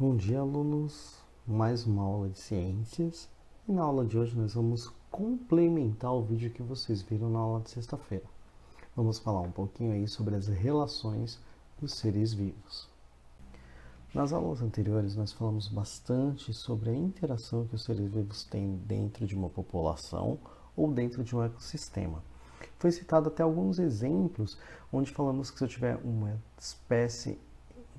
Bom dia, alunos. Mais uma aula de ciências. E na aula de hoje nós vamos complementar o vídeo que vocês viram na aula de sexta-feira. Vamos falar um pouquinho aí sobre as relações dos seres vivos. Nas aulas anteriores nós falamos bastante sobre a interação que os seres vivos têm dentro de uma população ou dentro de um ecossistema. Foi citado até alguns exemplos onde falamos que se eu tiver uma espécie em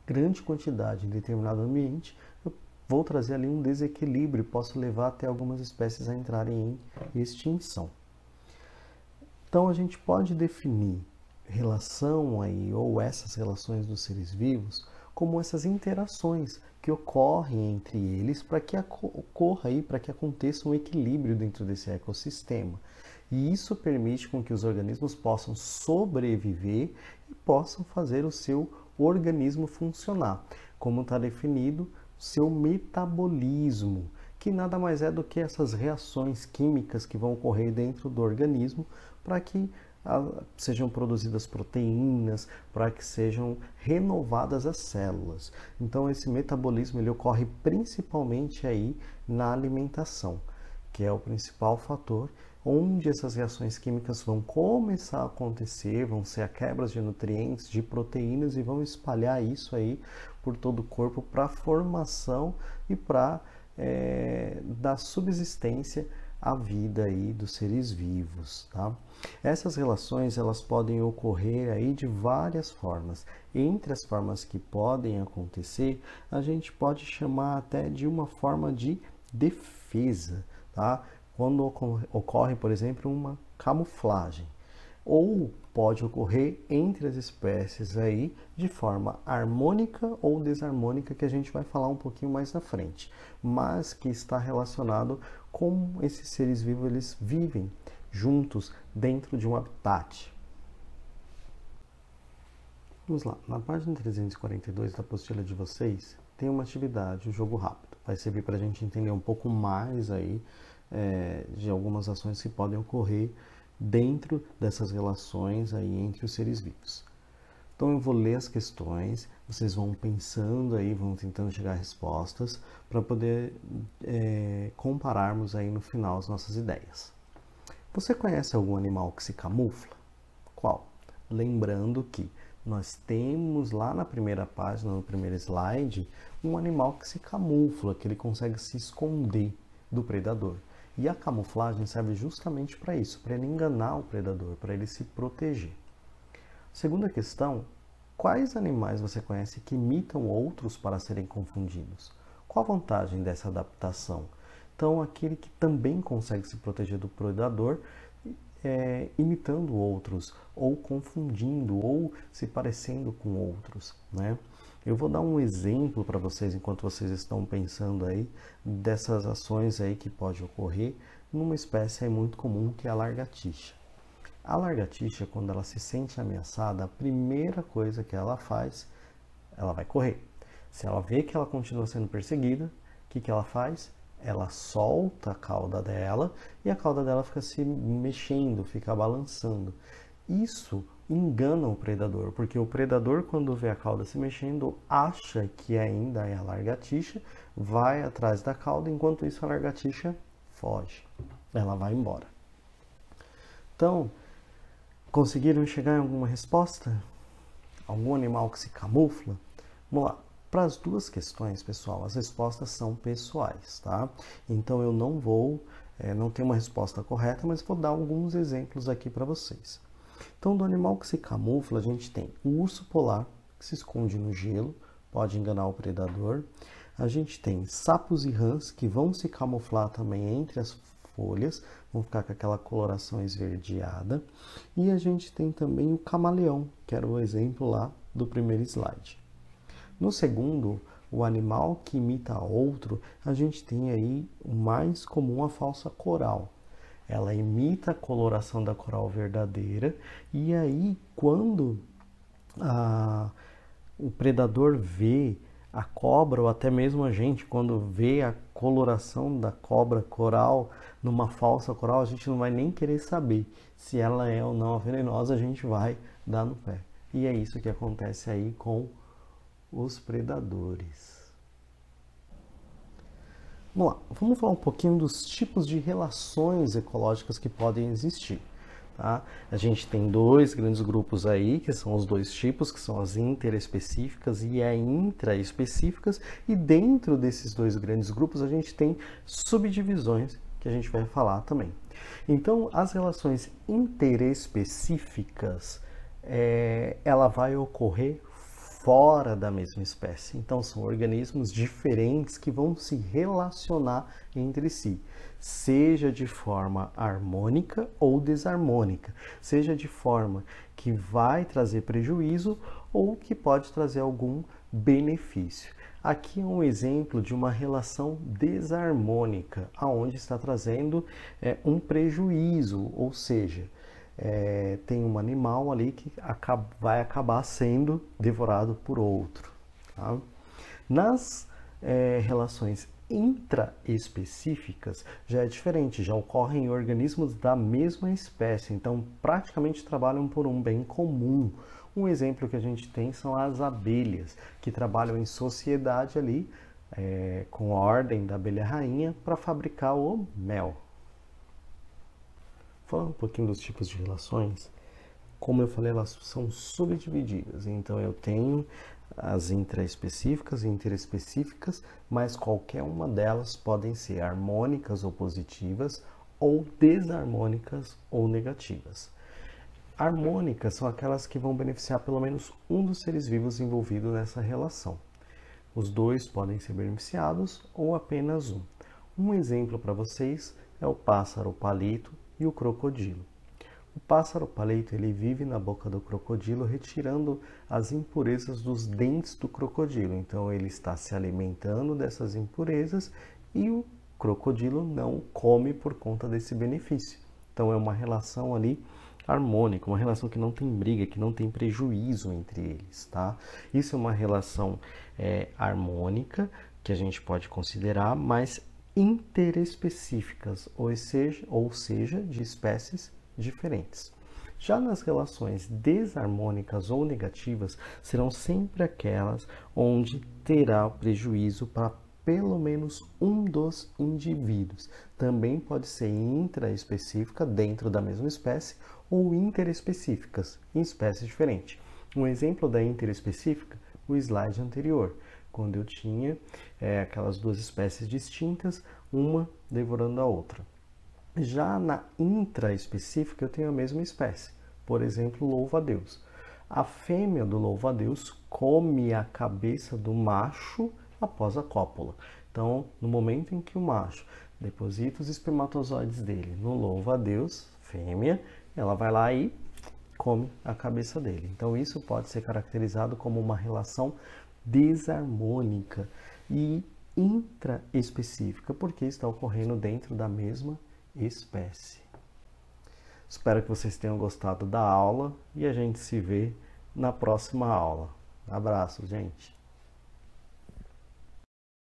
grande quantidade em determinado ambiente, eu vou trazer ali um desequilíbrio e posso levar até algumas espécies a entrarem em extinção. Então a gente pode definir relação aí ou essas relações dos seres vivos como essas interações que ocorrem entre eles para que ocorra aí, para que aconteça um equilíbrio dentro desse ecossistema. E isso permite com que os organismos possam sobreviver e possam fazer o seu organismo funcionar, como está definido, seu metabolismo, que nada mais é do que essas reações químicas que vão ocorrer dentro do organismo para que sejam produzidas proteínas, para que sejam renovadas as células. Então esse metabolismo ele ocorre principalmente aí na alimentação, que é o principal fator onde essas reações químicas vão começar a acontecer, vão ser a quebra de nutrientes, de proteínas e vão espalhar isso aí por todo o corpo para a formação e para dar subsistência à vida aí dos seres vivos, tá? Essas relações elas podem ocorrer aí de várias formas. Entre as formas que podem acontecer, a gente pode chamar até de uma forma de defesa, tá? Quando ocorre, por exemplo, uma camuflagem. Ou pode ocorrer entre as espécies aí de forma harmônica ou desarmônica, que a gente vai falar um pouquinho mais na frente, mas que está relacionado com esses seres vivos, eles vivem juntos dentro de um habitat. Vamos lá, na página 342 da apostila de vocês, tem uma atividade, um jogo rápido. Vai servir para a gente entender um pouco mais aí de algumas ações que podem ocorrer dentro dessas relações aí entre os seres vivos. Então eu vou ler as questões, vocês vão pensando aí, vão tentando chegar a respostas para poder compararmos aí no final as nossas ideias. Você conhece algum animal que se camufla? Qual? Lembrando que nós temos lá na primeira página, no primeiro slide, um animal que se camufla, que ele consegue se esconder do predador. E a camuflagem serve justamente para isso, para ele enganar o predador, para ele se proteger. Segunda questão, quais animais você conhece que imitam outros para serem confundidos? Qual a vantagem dessa adaptação? Então, aquele que também consegue se proteger do predador, imitando outros, ou confundindo, ou se parecendo com outros, né? Eu vou dar um exemplo para vocês enquanto vocês estão pensando aí dessas ações aí que pode ocorrer numa espécie aí muito comum que é a lagartixa. A lagartixa, quando ela se sente ameaçada, a primeira coisa que ela faz, ela vai correr. Se ela vê que ela continua sendo perseguida, o que ela faz? Ela solta a cauda dela e a cauda dela fica se mexendo, fica balançando. Isso engana o predador, porque o predador, quando vê a cauda se mexendo, acha que ainda é a lagartixa, vai atrás da cauda, enquanto isso a lagartixa foge. Ela vai embora. Então, conseguiram chegar em alguma resposta? Algum animal que se camufla? Vamos lá. Para as duas questões, pessoal, as respostas são pessoais, tá? Então eu não vou, não tenho uma resposta correta, mas vou dar alguns exemplos aqui para vocês. Então, do animal que se camufla, a gente tem o urso polar, que se esconde no gelo, pode enganar o predador. A gente tem sapos e rãs, que vão se camuflar também entre as folhas, vão ficar com aquela coloração esverdeada. E a gente tem também o camaleão, que era o exemplo lá do primeiro slide. No segundo, o animal que imita outro, a gente tem aí o mais comum, a falsa coral. Ela imita a coloração da coral verdadeira e aí quando o predador vê a cobra ou até mesmo a gente quando vê a coloração da cobra coral numa falsa coral, a gente não vai nem querer saber se ela é ou não venenosa, a gente vai dar no pé. E é isso que acontece aí com os predadores. Vamos lá, vamos falar um pouquinho dos tipos de relações ecológicas que podem existir. Tá? A gente tem dois grandes grupos aí, que são os dois tipos, que são as interespecíficas e as intraespecíficas, e dentro desses dois grandes grupos a gente tem subdivisões que a gente vai falar também. Então, as relações interespecíficas, ela vai ocorrer fora da mesma espécie. Então, são organismos diferentes que vão se relacionar entre si, seja de forma harmônica ou desarmônica, seja de forma que vai trazer prejuízo ou que pode trazer algum benefício. Aqui é um exemplo de uma relação desarmônica, aonde está trazendo um prejuízo, ou seja, tem um animal ali que vai acabar sendo devorado por outro. Tá? Nas relações intraespecíficas já é diferente, já ocorrem em organismos da mesma espécie, então praticamente trabalham por um bem comum. Um exemplo que a gente tem são as abelhas, que trabalham em sociedade ali, com a ordem da abelha rainha, para fabricar o mel. Falando um pouquinho dos tipos de relações, como eu falei, elas são subdivididas. Então eu tenho as intraespecíficas e interespecíficas, mas qualquer uma delas podem ser harmônicas ou positivas, ou desarmônicas ou negativas. Harmônicas são aquelas que vão beneficiar pelo menos um dos seres vivos envolvido nessa relação. Os dois podem ser beneficiados ou apenas um. Um exemplo para vocês é o pássaro palito e o crocodilo. O pássaro palito ele vive na boca do crocodilo retirando as impurezas dos dentes do crocodilo. Então ele está se alimentando dessas impurezas e o crocodilo não come por conta desse benefício. Então é uma relação ali harmônica, uma relação que não tem briga, que não tem prejuízo entre eles, tá? Isso é uma relação harmônica que a gente pode considerar, mas interespecíficas, ou seja, de espécies diferentes. Já nas relações desarmônicas ou negativas, serão sempre aquelas onde terá o prejuízo para pelo menos um dos indivíduos. Também pode ser intraespecífica dentro da mesma espécie ou interespecíficas em espécies diferentes. Um exemplo da interespecífica, o slide anterior, quando eu tinha aquelas duas espécies distintas, uma devorando a outra. Já na intraespecífica eu tenho a mesma espécie, por exemplo, o louva-a-Deus. A fêmea do louva-a-Deus come a cabeça do macho após a cópula. Então, no momento em que o macho deposita os espermatozoides dele no louva-a-Deus, fêmea, ela vai lá e come a cabeça dele. Então, isso pode ser caracterizado como uma relação desarmônica e intraespecífica, porque está ocorrendo dentro da mesma espécie. Espero que vocês tenham gostado da aula e a gente se vê na próxima aula. Abraço, gente!